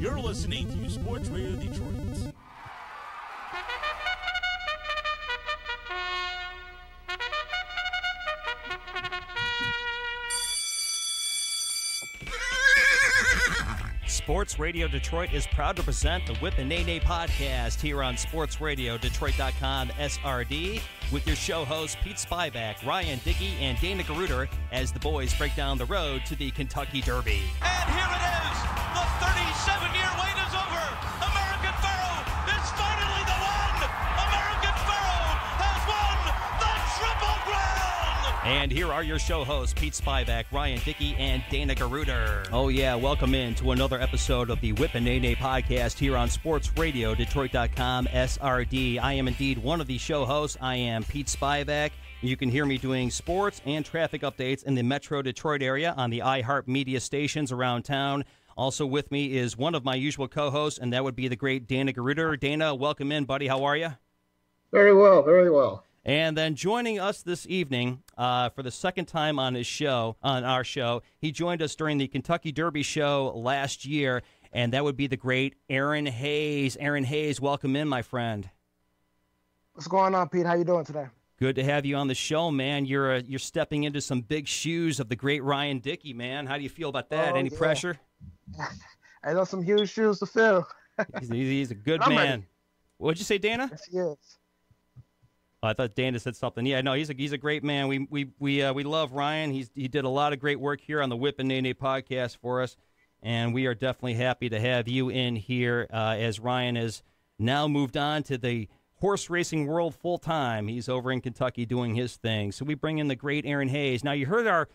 You're listening to Sports Radio Detroit. Sports Radio Detroit is proud to present the Whip and Neigh podcast here on sportsradiodetroit.com SRD with your show hosts Pete Spivak, Ryan Dickey, and Dana Garuder as the boys break down the road to the Kentucky Derby. And here it is. The 37-year wait is over. American Pharoah is finally the one. American Pharoah has won the Triple Crown. And here are your show hosts, Pete Spivak, Ryan Dickey, and Dana Garuder. Oh, yeah. Welcome in to another episode of the Whip and Neigh podcast here on sportsradiodetroit.com SRD. I am indeed one of the show hosts. I am Pete Spivak. You can hear me doing sports and traffic updates in the Metro Detroit area on the iHeart media stations around town. Also with me is one of my usual co-hosts, and that would be the great Dana Garuder. Dana, welcome in, buddy. How are you? Very well, very well. And then joining us this evening for the second time on our show, he joined us during the Kentucky Derby show last year, and that would be the great Aaron Haze. Aaron Haze, welcome in, my friend. What's going on, Pete? How you doing today? Good to have you on the show, man. You're stepping into some big shoes of the great Ryan Dickey, man. How do you feel about that? Any pressure? I know some huge shoes to fill. he's a good man. Ready. What'd you say, Dana? Yes, he is. I thought Dana said something. Yeah, no, he's a great man. We love Ryan. He did a lot of great work here on the Whip and Neigh podcast for us, and we are definitely happy to have you in here as Ryan has now moved on to the horse racing world full time. He's over in Kentucky doing his thing. So we bring in the great Aaron Haze. Now you heard our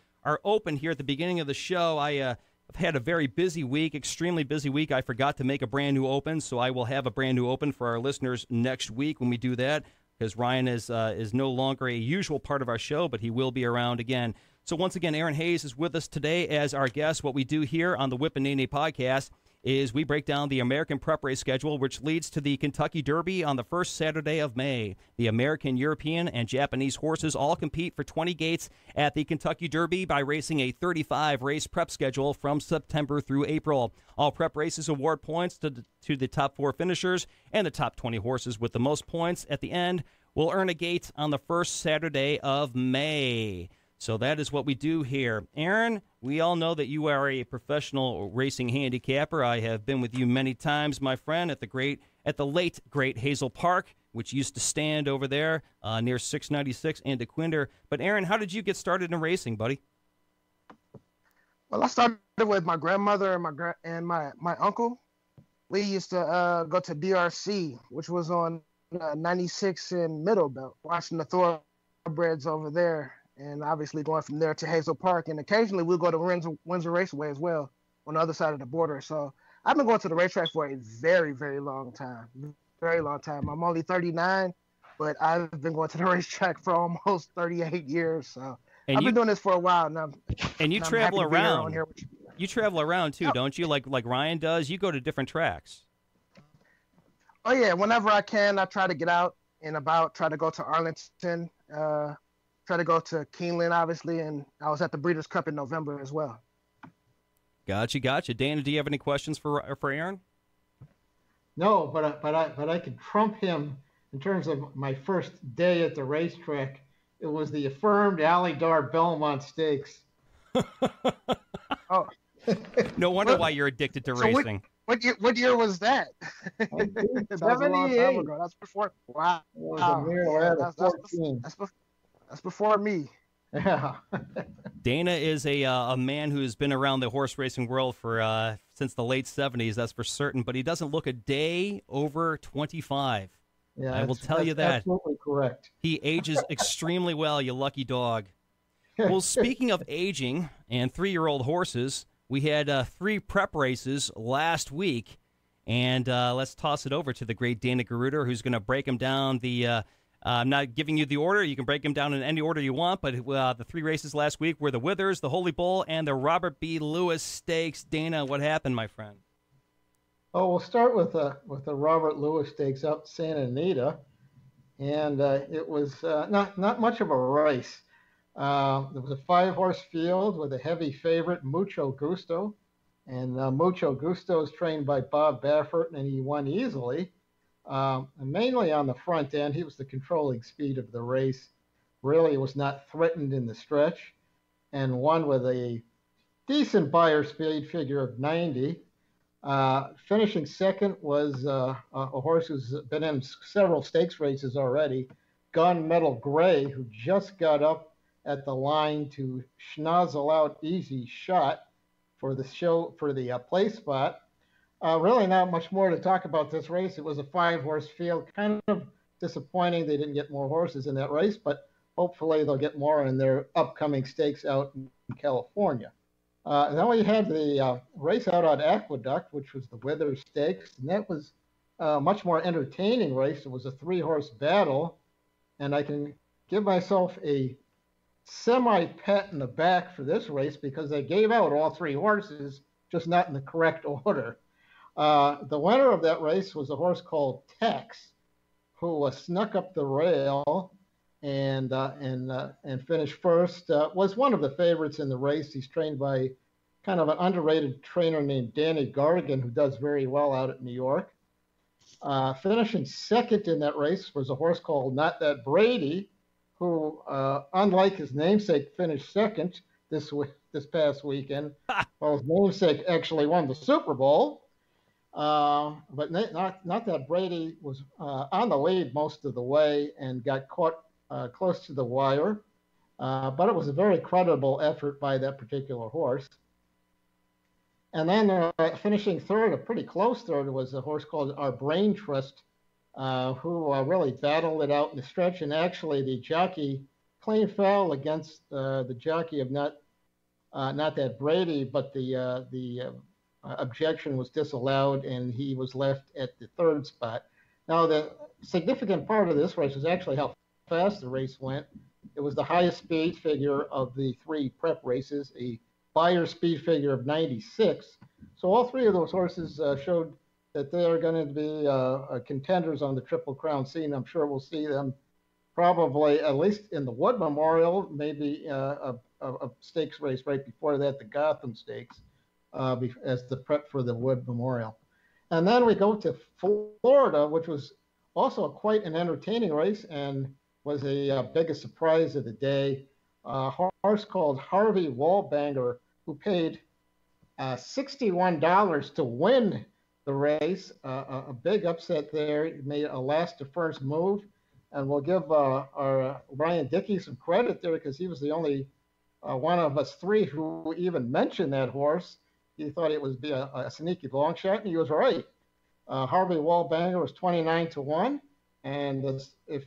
open here at the beginning of the show. I've had a very busy week, extremely busy week. I forgot to make a brand new open, so I will have a brand new open for our listeners next week when we do that, because Ryan is no longer a usual part of our show, but he will be around again. So once again, Aaron Haze is with us today as our guest. What we do here on the Whip and Neigh podcast is we break down the American Prep Race schedule, which leads to the Kentucky Derby on the first Saturday of May. The American, European, and Japanese horses all compete for 20 gates at the Kentucky Derby by racing a 35-race prep schedule from September through April. All prep races award points to the top 4 finishers, and the top 20 horses with the most points at the end will earn a gate on the first Saturday of May. So that is what we do here. Aaron, we all know that you are a professional racing handicapper. I have been with you many times, my friend, at the late great Hazel Park, which used to stand over there near 696 and DeQuinder. But Aaron, how did you get started in racing, buddy? Well, I started with my grandmother and my uncle. We used to go to DRC, which was on 96 in Middle Belt, watching the thoroughbreds over there. And obviously going from there to Hazel Park. And occasionally we'll go to Windsor Raceway as well on the other side of the border. So I've been going to the racetrack for a very, very long time. Very long time. I'm only 39, but I've been going to the racetrack for almost 38 years. So I've been doing this for a while now. And you travel around. You travel around too, don't you? Like Ryan does. You go to different tracks. Oh, yeah. Whenever I can, I try to get out and about, try to go to Arlington, try to go to Keeneland, obviously, and I was at the Breeders' Cup in November as well. Gotcha. Dana, do you have any questions for Aaron? No, but I could trump him in terms of my first day at the racetrack. It was the affirmed Alydar Belmont Stakes. Oh, no wonder why you're addicted to racing. What year was that? That was a long time ago. That's before. Wow. That's before me. Yeah. Dana is a man who has been around the horse racing world for since the late 70s, that's for certain, but he doesn't look a day over 25. Yeah, I will tell you that. Absolutely correct. He ages extremely well, you lucky dog. Well, speaking of aging and 3-year-old horses, we had 3 prep races last week, and let's toss it over to the great Dana Garuder, who's going to break them down. I'm not giving you the order. You can break them down in any order you want, but the 3 races last week were the Withers, the Holy Bull, and the Robert B. Lewis Stakes. Dana, what happened, my friend? Oh, we'll start with the Robert Lewis Stakes out in Santa Anita, and it was not much of a race. There was a 5-horse field with a heavy favorite, Mucho Gusto, And Mucho Gusto is trained by Bob Baffert, and he won easily. And mainly on the front end, he was the controlling speed of the race. Really was not threatened in the stretch, and won with a decent buyer speed figure of 90. Finishing second was a horse who's been in several stakes races already, Gunmetal Gray, who just got up at the line to schnozzle out Easy Shot for the play spot. Really not much more to talk about this race. It was a 5-horse field. Kind of disappointing they didn't get more horses in that race, but hopefully they'll get more in their upcoming stakes out in California. Then we had the race out on Aqueduct, which was the Withers Stakes, and that was a much more entertaining race. It was a 3-horse battle, and I can give myself a semi-pat in the back for this race because they gave out all 3 horses, just not in the correct order. The winner of that race was a horse called Tex, who snuck up the rail and finished first. Was one of the favorites in the race. He's trained by kind of an underrated trainer named Danny Gargan, who does very well out at New York. Finishing second in that race was a horse called Not That Brady, who, unlike his namesake, finished second this past weekend. Well, his namesake actually won the Super Bowl. But not that Brady was on the lead most of the way and got caught close to the wire. But it was a very credible effort by that particular horse. And then finishing third, a pretty close third, was a horse called Our Brain Trust, who really battled it out in the stretch. And actually, the jockey clean fell against the jockey of Not That Brady, but the objection was disallowed, and he was left at the third spot. Now, the significant part of this race was actually how fast the race went. It was the highest speed figure of the 3 prep races, a buyer speed figure of 96. So all 3 of those horses showed that they are going to be contenders on the Triple Crown scene. I'm sure we'll see them probably at least in the Wood Memorial, maybe a stakes race right before that, the Gotham Stakes, as the prep for the Wood Memorial. And then we go to Florida, which was also quite an entertaining race and was a biggest surprise of the day. A horse called Harvey Wallbanger, who paid $61 to win the race. A big upset there. He made a last to first move. And we'll give our Ryan Dickey some credit there because he was the only one of us 3 who even mentioned that horse. He thought it would be a sneaky long shot, and he was right. Harvey Wallbanger was 29 to 1. And it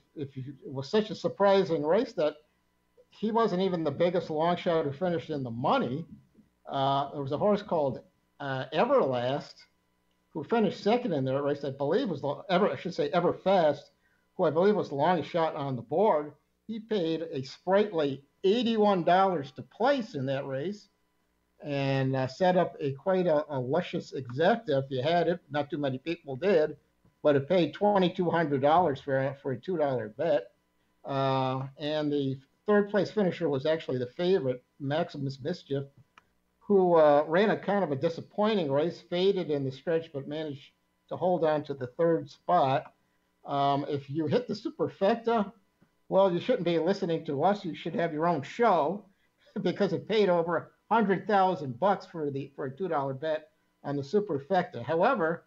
was such a surprising race that he wasn't even the biggest long shot who finished in the money. There was a horse called Everlast who finished second in that race. I believe was Everfast, who I believe was the longest shot on the board. He paid a sprightly $81 to place in that race and set up quite a luscious exacta if you had it. Not too many people did, but it paid $2,200 for a $2 bet. And the third place finisher was actually the favorite, Maximus Mischief, who ran a kind of a disappointing race, faded in the stretch, but managed to hold on to the third spot. If you hit the superfecta, well, you shouldn't be listening to us. You should have your own show because it paid over $100,000 for a $2 bet on the superfecta. However,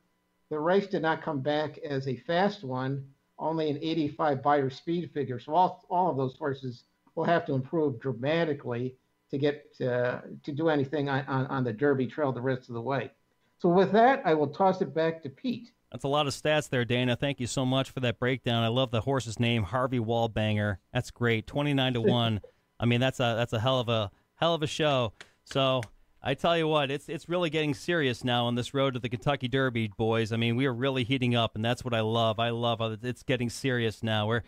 the race did not come back as a fast one, only an 85 buyer speed figure. So all of those horses will have to improve dramatically to get to do anything on the Derby Trail the rest of the way. So with that, I will toss it back to Pete. That's a lot of stats there, Dana. Thank you so much for that breakdown. I love the horse's name, Harvey Wallbanger. That's great. 29 to 1. I mean, that's a hell of a show. So I tell you what, it's really getting serious now on this road to the Kentucky Derby, boys. I mean, we are really heating up, and that's what I love. I love it's getting serious now. We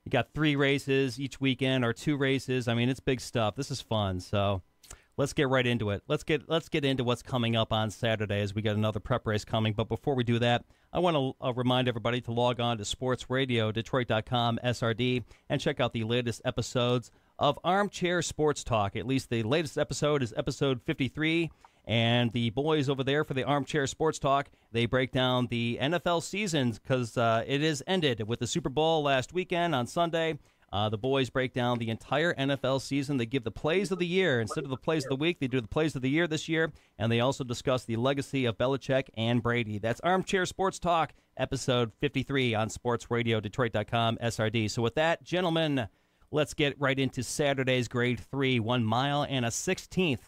got 3 races each weekend or 2 races. I mean, it's big stuff. This is fun. So let's get right into it. Let's get into what's coming up on Saturday as we got another prep race coming. But before we do that, I want to remind everybody to log on to sportsradiodetroit.com, SRD, and check out the latest episodes of Armchair Sports Talk. At least the latest episode is episode 53, And the boys over there for the Armchair Sports Talk, they break down the NFL seasons because it is ended with the Super Bowl last weekend on Sunday. The boys break down the entire NFL season. They give the plays of the year. Instead of the plays of the week, they do the plays of the year this year. And they also discuss the legacy of Belichick and Brady. That's Armchair Sports Talk, episode 53 on sportsradiodetroit.com, SRD. So with that, gentlemen, let's get right into Saturday's Grade 3, 1 mile and a 16th,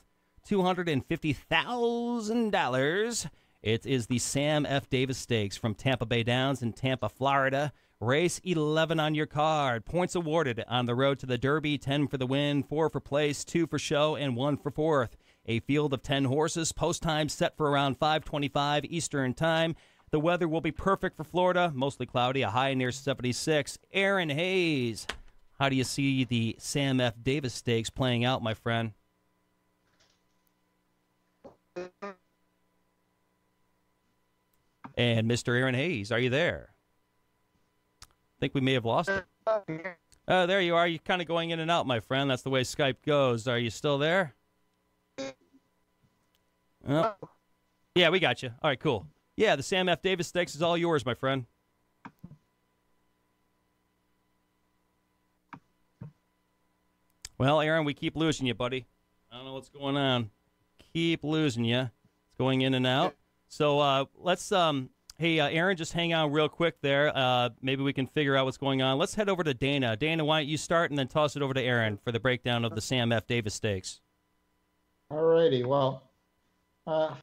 $250,000. It is the Sam F. Davis Stakes from Tampa Bay Downs in Tampa, Florida. Race 11 on your card. Points awarded on the road to the Derby, 10 for the win, 4 for place, 2 for show, and 1 for fourth. A field of 10 horses. Post time set for around 5:25 Eastern Time. The weather will be perfect for Florida, mostly cloudy, a high near 76. Aaron Haze, how do you see the Sam F. Davis Stakes playing out, my friend? And Mr. Aaron Hayes, are you there? I think we may have lost it. There you are. You're kind of going in and out, my friend. That's the way Skype goes. Are you still there? Oh. Yeah, we got you. All right, cool. Yeah, the Sam F. Davis Stakes is all yours, my friend. Well, Aaron, we keep losing you, buddy. I don't know what's going on. Keep losing you. It's going in and out. So let's... Hey, Aaron, just hang on real quick there. Maybe we can figure out what's going on. Let's head over to Dana. Dana, why don't you start and then toss it over to Aaron for the breakdown of the Sam F. Davis Stakes. All righty. Well,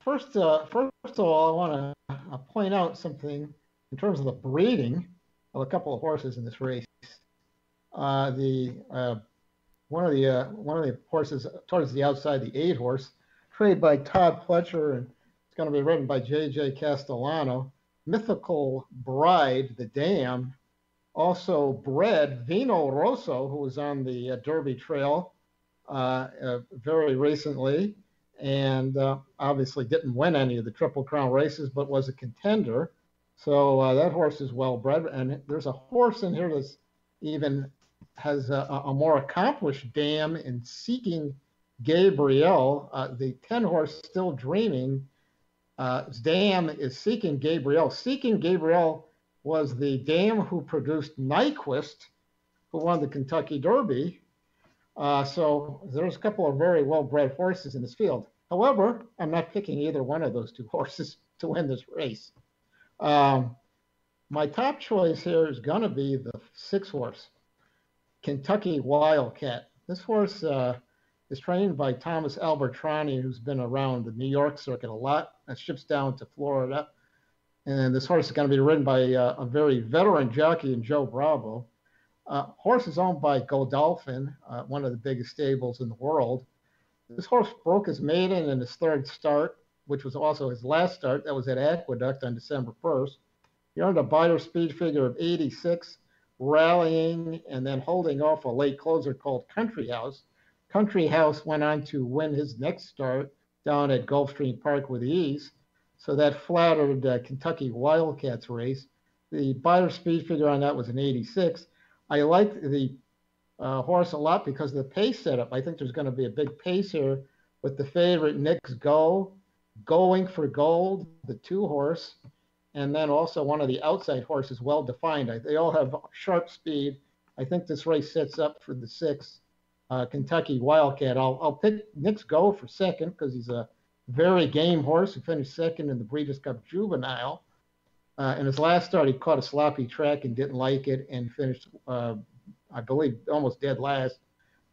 first of all, I want to point out something in terms of the breeding of a couple of horses in this race. One of the horses towards the outside, the 8 horse, trained by Todd Pletcher, and it's going to be ridden by J.J. Castellano. Mythical Bride, the dam, also bred Vino Rosso, who was on the Derby Trail very recently, and obviously didn't win any of the Triple Crown races, but was a contender. So that horse is well bred. And there's a horse in here that's even has a more accomplished dam in Seeking Gabrielle. The 10 horse Still Dreaming. Dam is Seeking Gabrielle. Seeking Gabrielle was the dam who produced Nyquist, who won the Kentucky Derby. So there's a couple of very well-bred horses in this field. However, I'm not picking either one of those 2 horses to win this race. My top choice here is going to be the 6 horse, Kentucky Wildcat. This horse is trained by Thomas Albertrani, who's been around the New York circuit a lot, and ships down to Florida. And this horse is going to be ridden by a very veteran jockey in Joe Bravo. Horse is owned by Godolphin, one of the biggest stables in the world. This horse broke his maiden in his 3rd start, which was also his last start. That was at Aqueduct on December 1st. He earned a Beidder speed figure of 86, rallying and then holding off a late closer called Country House. Country House went on to win his next start down at Gulfstream Park with ease. So that flattered Kentucky Wildcats race. The Beidder speed figure on that was an 86. I like the horse a lot because of the pace setup. I think there's going to be a big pace here with the favorite Knicks Going for Gold, the 2 horse, and then also one of the outside horses, well defined. They all have sharp speed. I think this race sets up for the 6. Kentucky Wildcat. I'll pick Knicks for second because he's a very game horse who finished second in the Breeders' Cup Juvenile. In his last start, he caught a sloppy track and didn't like it and finished, I believe, almost dead last.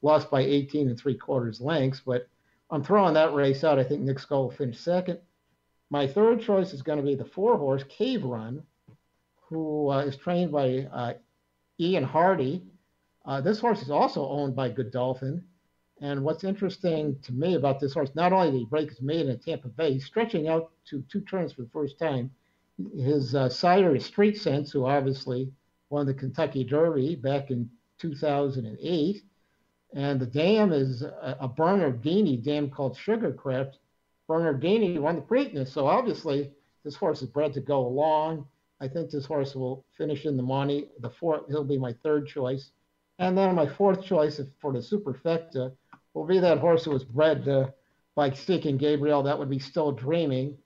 Lost by 18 3/4 lengths, but I'm throwing that race out. I think Knicks will finish second. My 3rd choice is going to be the 4 horse Cave Run, who is trained by Ian Hardy. This horse is also owned by Godolphin. And what's interesting to me about this horse, not only did he break his maiden at Tampa Bay, he's stretching out to 2 turns for the first time. His sire is Street Sense, who obviously won the Kentucky Derby back in 2008. And the dam is a Bernardini dam called Sugarcraft. Bernardini won the Preakness. So obviously this horse is bred to go long. I think this horse will finish in the money. He'll be my 3rd choice. And then my 4th choice for the Superfecta will be that horse who was bred by Seeking Gabriel. That would be Still Dreaming.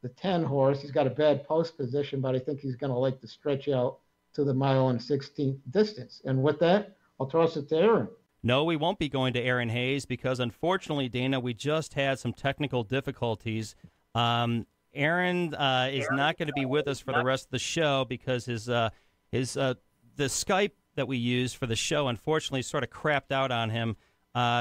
The 10 horse, he's got a bad post position, but I think he's going to like to stretch out to the 1.16 distance. And with that, I'll toss it to Aaron. No, we won't be going to Aaron Haze because, unfortunately, Dana, we just had some technical difficulties. Aaron is not going to be with us for the rest of the show because the Skype that we use for the show, unfortunately, sort of crapped out on him.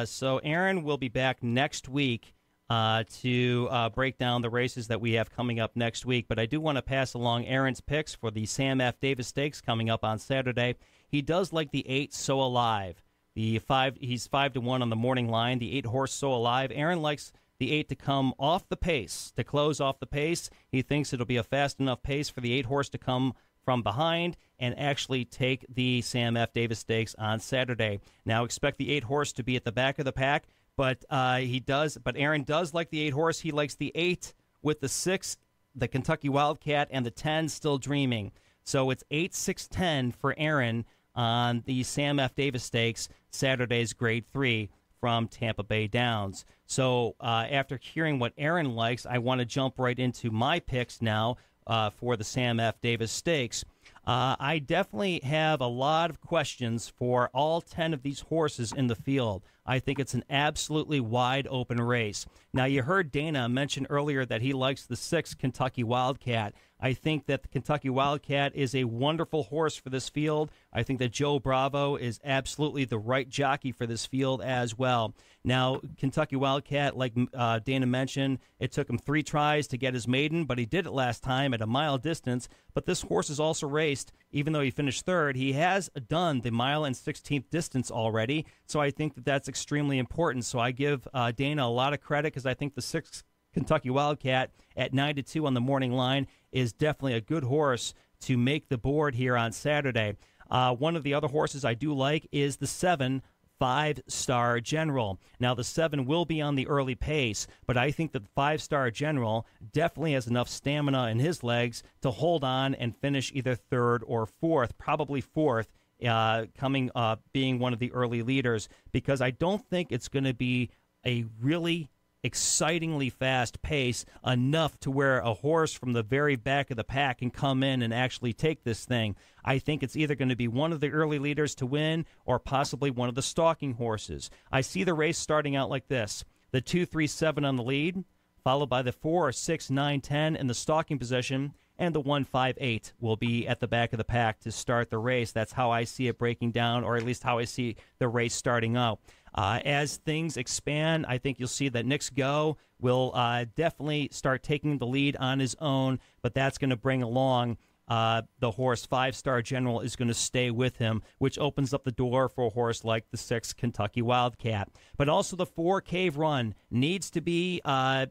So Aaron will be back next week to break down the races that we have coming up next week. But I do want to pass along Erin's picks for the Sam F. Davis Stakes coming up on Saturday. He does like the 8 So Alive. He's 5-1 on the morning line. The 8 horse So Alive. Aaron likes the 8 to come off the pace, to close off the pace. He thinks it'll be a fast enough pace for the 8 horse to come from behind and actually take the Sam F. Davis Stakes on Saturday. Now expect the 8 horse to be at the back of the pack, but Aaron does like the 8 horse. He likes the 8 with the 6, the Kentucky Wildcat, and the 10 Still Dreaming. So it's 8, 6, 10 for Aaron on the Sam F. Davis Stakes, Saturday's Grade 3 from Tampa Bay Downs. So after hearing what Aaron likes, I want to jump right into my picks now for the Sam F. Davis Stakes. I definitely have a lot of questions for all 10 of these horses in the field. I think it's an absolutely wide open race. Now, you heard Dana mention earlier that he likes the 6 Kentucky Wildcat. I think that the Kentucky Wildcat is a wonderful horse for this field. I think that Joe Bravo is absolutely the right jockey for this field as well. Now, Kentucky Wildcat, like Dana mentioned, it took him 3 tries to get his maiden, but he did it last time at a mile distance. But this horse is also raced, even though he finished 3rd, he has done the 1.16 distance already. So I think that that's extremely important. So I give Dana a lot of credit because I think the 6 Kentucky Wildcat at 9-2 on the morning line is definitely a good horse to make the board here on Saturday. One of the other horses I do like is the 7 5-Star General. Now, the 7 will be on the early pace, but I think that the 5-Star General definitely has enough stamina in his legs to hold on and finish either 3rd or 4th, probably 4th, being one of the early leaders, because I don't think it's going to be a really excitingly fast pace enough to where a horse from the very back of the pack can come in and actually take this thing. I think it's either going to be one of the early leaders to win or possibly one of the stalking horses. I see the race starting out like this. The 2, 3, 7 on the lead, followed by the 4, 6, 9, 10 in the stalking position, and the 1, 5, 8 will be at the back of the pack to start the race. That's how I see it breaking down, or at least how I see the race starting out. As things expand, I think you'll see that Nick's Go will definitely start taking the lead on his own, but that's going to bring along the horse 5-Star General is going to stay with him, which opens up the door for a horse like the 6 Kentucky Wildcat. But also the 4 Cave Run needs to be,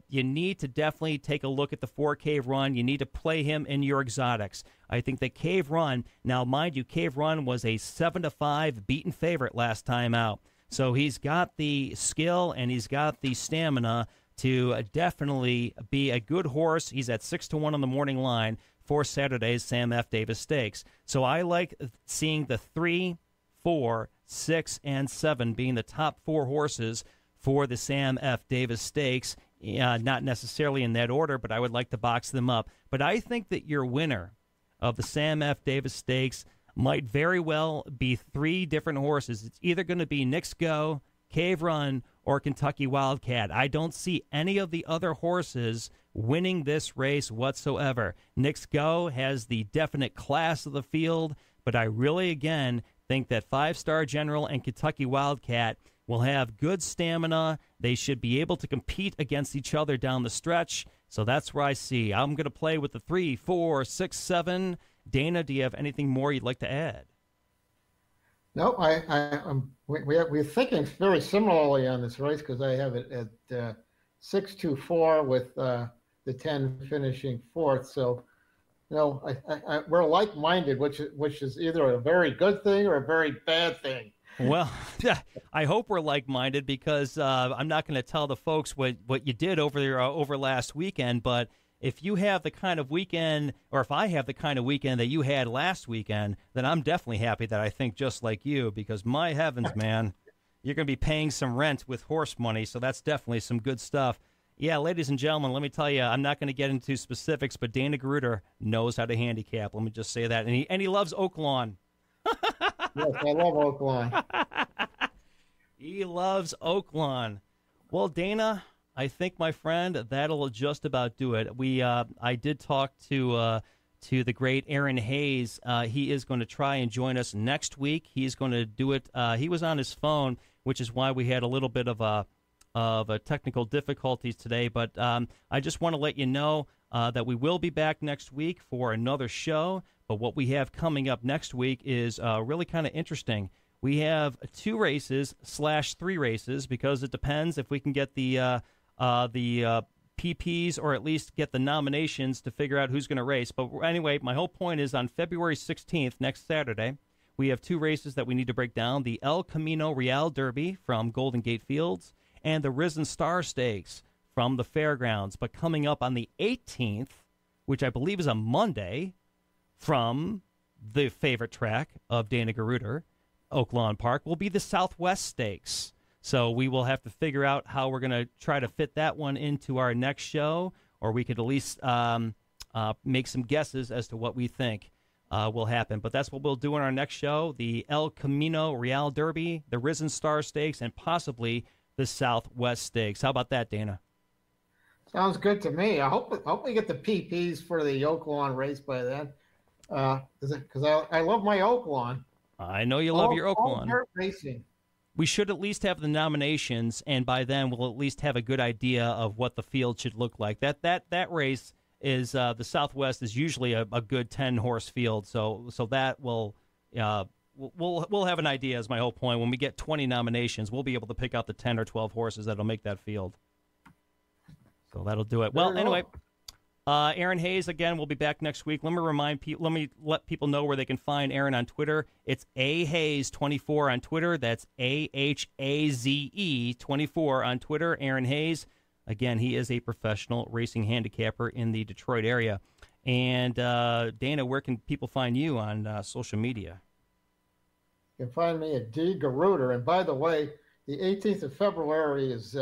you need to definitely take a look at the 4 Cave Run. You need to play him in your exotics. I think that Cave Run, now mind you, Cave Run was a 7-5 beaten favorite last time out. So he's got the skill and he's got the stamina to definitely be a good horse. He's at 6-1 on the morning line for Saturday's Sam F. Davis Stakes. So I like seeing the 3, 4, 6, and 7 being the top 4 horses for the Sam F. Davis Stakes. Not necessarily in that order, but I would like to box them up. But I think that your winner of the Sam F. Davis Stakes might very well be 3 different horses. It's either going to be Nick's Go, Cave Run, or Kentucky Wildcat. I don't see any of the other horses winning this race whatsoever. Nick's Go has the definite class of the field, but I really, again, think that 5-Star General and Kentucky Wildcat will have good stamina. They should be able to compete against each other down the stretch. So that's where I see. I'm going to play with the 3, 4, 6, 7. Dana, do you have anything more you'd like to add? No, we're thinking very similarly on this race because I have it at 6-4 with the 10 finishing 4th. So, we're like-minded, which is either a very good thing or a very bad thing. Well, I hope we're like-minded because I'm not going to tell the folks what you did over last weekend, but if you have the kind of weekend, or if I have the kind of weekend that you had last weekend, then I'm definitely happy that I think just like you, because my heavens, man, you're going to be paying some rent with horse money, so that's definitely some good stuff. Yeah, ladies and gentlemen, let me tell you, I'm not going to get into specifics, but Dana Garuder knows how to handicap. Let me just say that. And he loves Oaklawn. Yes, I love Oaklawn. He loves Oaklawn. Well, Dana, I think, my friend, that'll just about do it. I did talk to the great Aaron Haze. He is going to try and join us next week. He's going to do it. He was on his phone, which is why we had a little bit of technical difficulties today. But I just want to let you know that we will be back next week for another show. But what we have coming up next week is really kind of interesting. We have 2 races / 3 races because it depends if we can get the PPs or at least get the nominations to figure out who's going to race. But anyway, my whole point is on February 16th, next Saturday, we have 2 races that we need to break down. The El Camino Real Derby from Golden Gate Fields and the Risen Star Stakes from the Fairgrounds. But coming up on the 18th, which I believe is a Monday, from the favorite track of Dana Garuder, Oaklawn Park, will be the Southwest Stakes. So we will have to figure out how we're going to try to fit that one into our next show, or we could at least make some guesses as to what we think will happen. But that's what we'll do in our next show, the El Camino Real Derby, the Risen Star Stakes, and possibly the Southwest Stakes. How about that, Dana? Sounds good to me. I hope we get the PPs for the Oaklawn race by then, because I love my Oaklawn. I know you love your Oaklawn. All racing. We should at least have the nominations, and by then we'll at least have a good idea of what the field should look like. That race is the Southwest is usually a good 10-horse field, so that will we'll have an idea. Is my whole point. When we get 20 nominations, we'll be able to pick out the 10 or 12 horses that'll make that field. So that'll do it. Well, anyway. Aaron Haze, again, will be back next week. Let me let people know where they can find Aaron on Twitter. It's AHaze24 on Twitter. That's AHAZE24 on Twitter. Aaron Haze. Again, he is a professional racing handicapper in the Detroit area. And Dana, where can people find you on social media? You can find me at D. Garuder. And by the way, the 18th of February is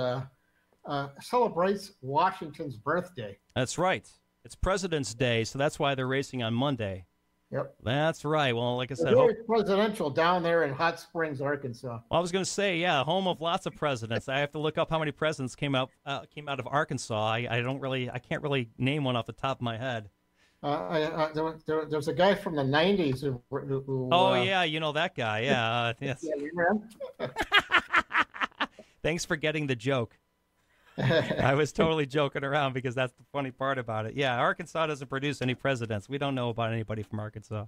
celebrates Washington's birthday. That's right. It's President's Day, so that's why they're racing on Monday. Yep. That's right. Well, like I said, very presidential down there in Hot Springs, Arkansas. Well, I was going to say, yeah, home of lots of presidents. I have to look up how many presidents came out of Arkansas. I can't really name one off the top of my head. There's a guy from the 90s who yeah, you know that guy. Yeah. Yes. Yeah, you remember? Thanks for getting the joke. I was totally joking around because that's the funny part about it. Yeah, Arkansas doesn't produce any presidents. We don't know about anybody from Arkansas.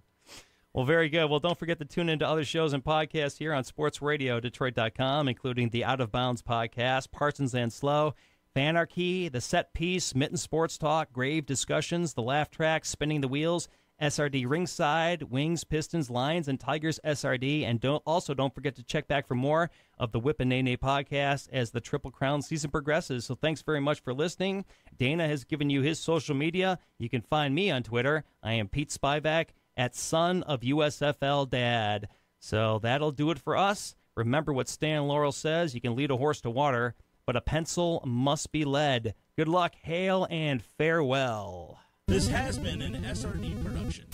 Well, very good. Well, don't forget to tune into other shows and podcasts here on sportsradiodetroit.com, including the Out of Bounds podcast, Parsons and Slow, Fanarchy, The Set Piece, Mitten Sports Talk, Grave Discussions, The Laugh Track, Spinning the Wheels, SRD Ringside, Wings, Pistons, Lions, and Tigers SRD. And don't forget to check back for more of the Whip and Neigh podcast as the Triple Crown season progresses. So thanks very much for listening. Dana has given you his social media. You can find me on Twitter. I am Pete Spivak at Son of USFL Dad. So that'll do it for us. Remember what Stan Laurel says, you can lead a horse to water, but a pencil must be led. Good luck, hail, and farewell. This has been an SRD production.